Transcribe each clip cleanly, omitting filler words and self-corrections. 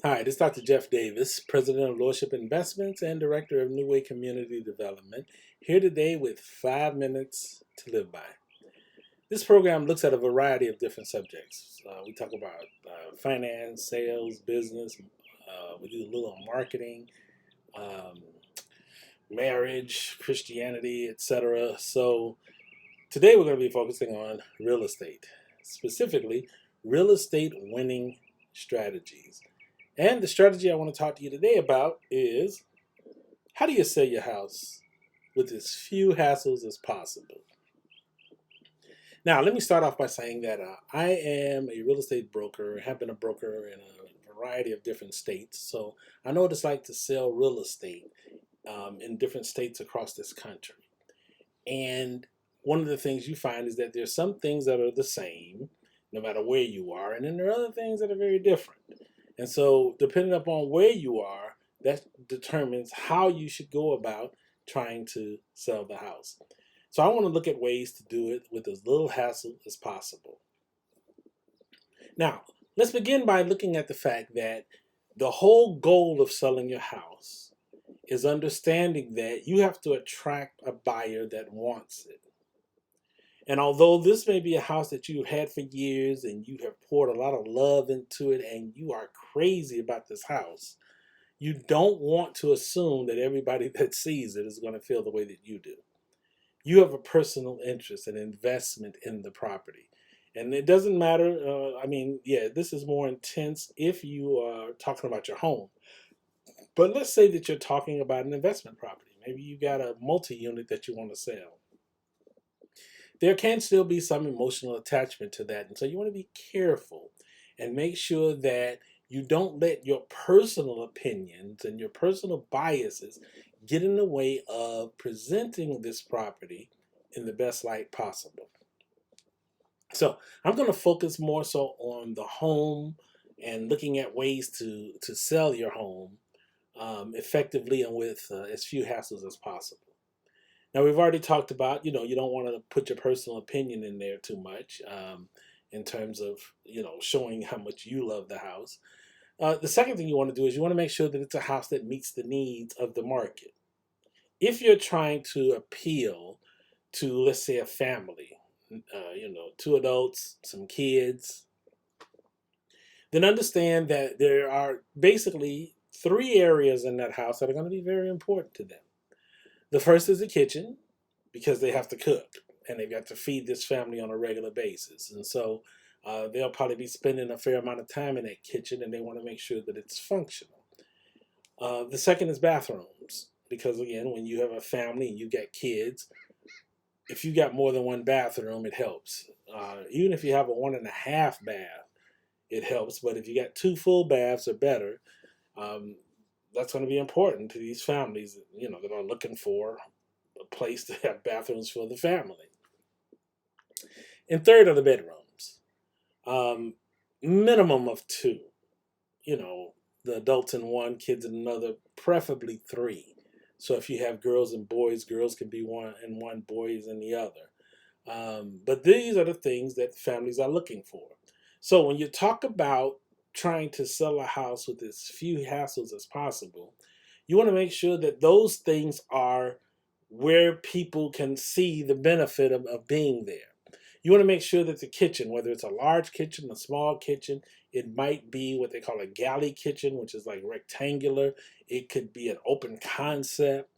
Hi, this is Dr. Jeff Davis, President of Lordship Investments and Director of New Way Community Development, here today with 5 minutes to live by. This program looks at a variety of different subjects. We talk about finance, sales, business, we do a little on marketing, um, marriage, Christianity, etc. So today we're going to be focusing on real estate, specifically real estate winning strategies. And the strategy I want to talk to you today about is how do you sell your house with as few hassles as possible? Now, let me start off by saying that I am a real estate broker, have been a broker in a variety of different states. So I know what it's like to sell real estate in different states across this country. And one of the things you find is that there's some things that are the same no matter where you are, and then there are other things that are very different. And so, depending upon where you are, that determines how you should go about trying to sell the house. So, I want to look at ways to do it with as little hassle as possible. Now, let's begin by looking at the fact that the whole goal of selling your house is understanding that you have to attract a buyer that wants it. And although this may be a house that you've had for years and you have poured a lot of love into it and you are crazy about this house, you don't want to assume that everybody that sees it is going to feel the way that you do. You have a personal interest and investment in the property. And it doesn't matter. This is more intense if you are talking about your home. But let's say that you're talking about an investment property. Maybe you got a multi unit that you want to sell. There can still be some emotional attachment to that. And so you want to be careful and make sure that you don't let your personal opinions and your personal biases get in the way of presenting this property in the best light possible. So I'm going to focus more so on the home and looking at ways to sell your home effectively and with as few hassles as possible. Now we've already talked about, you don't want to put your personal opinion in there too much in terms of, showing how much you love the house. The second thing you want to do is you want to make sure that it's a house that meets the needs of the market. If you're trying to appeal to, let's say, a family, two adults, some kids, then understand that there are basically three areas in that house that are going to be very important to them. The first is the kitchen, because they have to cook and they've got to feed this family on a regular basis. And so they'll probably be spending a fair amount of time in that kitchen and they want to make sure that it's functional. The second is bathrooms, because again, when you have a family and you got kids, if you got more than one bathroom, it helps. Even if you have a 1.5 bath, it helps. But if you got two full baths or better, um, that's going to be important to these families, that are looking for a place to have bathrooms for the family. And third are the bedrooms. Um, Minimum of two. You know, the adults in one, kids in another, preferably three. So if you have girls and boys, girls can be one in one, boys in the other. But these are the things that families are looking for. So when you talk about trying to sell a house with as few hassles as possible, you want to make sure that those things are where people can see the benefit of being there. You want to make sure that the kitchen, whether it's a large kitchen, a small kitchen, it might be what they call a galley kitchen, which is like rectangular. It could be an open concept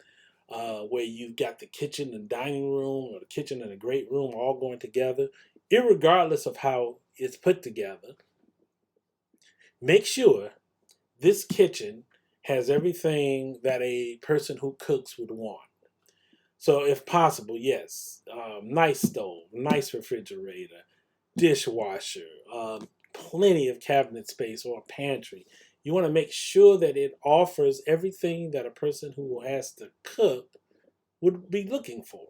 where you've got the kitchen and dining room or the kitchen and a great room all going together. Irregardless of how it's put together, make sure this kitchen has everything that a person who cooks would want. So, if possible, yes, nice stove, nice refrigerator, dishwasher, plenty of cabinet space or pantry. You want to make sure that it offers everything that a person who has to cook would be looking for.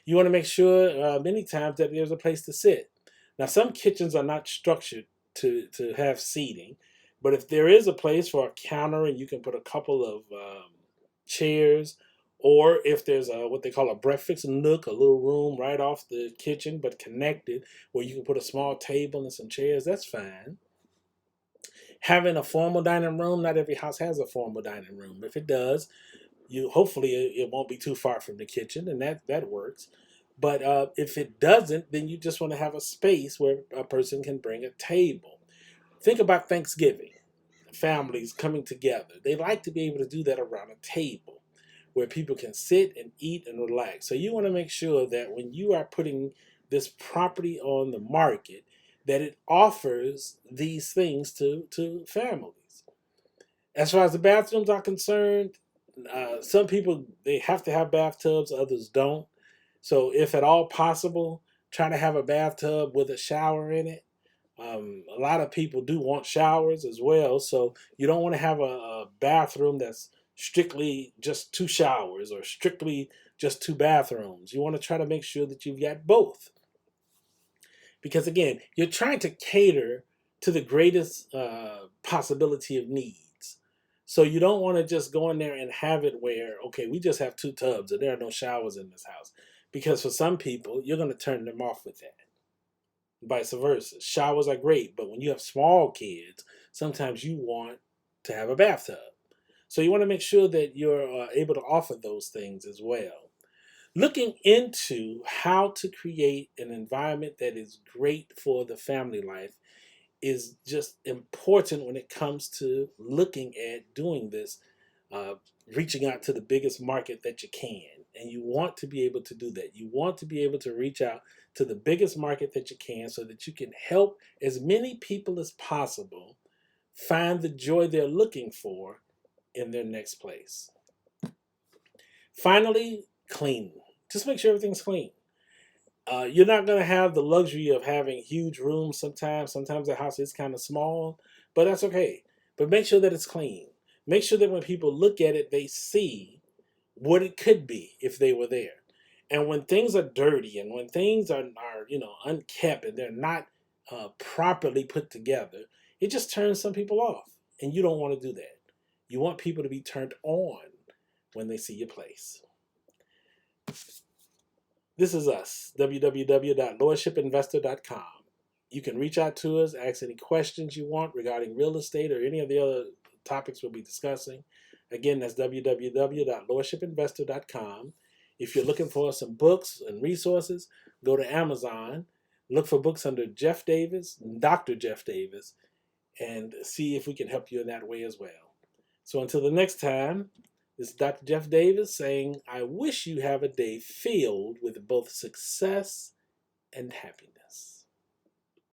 You want to make sure many times that there's a place to sit. Now, some kitchens are not structured to have seating, but if there is a place for a counter and you can put a couple of chairs, or if there's what they call a breakfast nook, a little room right off the kitchen but connected where you can put a small table and some chairs, that's fine. Having a formal dining room, not every house has a formal dining room. If it does, you hopefully it won't be too far from the kitchen, and that works. But if it doesn't, then you just want to have a space where a person can bring a table. Think about Thanksgiving, families coming together. They like to be able to do that around a table where people can sit and eat and relax. So you want to make sure that when you are putting this property on the market, that it offers these things to families. As far as the bathrooms are concerned, some people they have to have bathtubs, others don't. So if at all possible, try to have a bathtub with a shower in it. A lot of people do want showers as well, so you don't want to have a bathroom that's strictly just two showers or strictly just two bathrooms. You want to try to make sure that you've got both, because again, you're trying to cater to the greatest possibility of needs. So you don't want to just go in there and have it where, okay, we just have two tubs and there are no showers in this house, because for some people you're going to turn them off with that. Vice versa. Showers are great, but when you have small kids, sometimes you want to have a bathtub. So you want to make sure that you're able to offer those things as well. Looking into how to create an environment that is great for the family life is just important when it comes to looking at doing this, uh, reaching out to the biggest market that you can. And you want to be able to do that. You want to be able to reach out to the biggest market that you can so that you can help as many people as possible find the joy they're looking for in their next place. Finally, clean. Just make sure everything's clean. You're not going to have the luxury of having huge rooms sometimes. Sometimes the house is kind of small, but that's okay. But make sure that it's clean. Make sure that when people look at it, they see what it could be if they were there. And when things are dirty and when things are unkept and they're not properly put together, it just turns some people off. And you don't want to do that. You want people to be turned on when they see your place. This is us, www.lordshipinvestor.com. You can reach out to us, ask any questions you want regarding real estate or any of the other topics we'll be discussing. Again, that's www.lordshipinvestor.com. If you're looking for some books and resources, go to Amazon, look for books under Jeff Davis, Dr. Jeff Davis, and see if we can help you in that way as well. So until the next time, this is Dr. Jeff Davis saying, I wish you have a day filled with both success and happiness.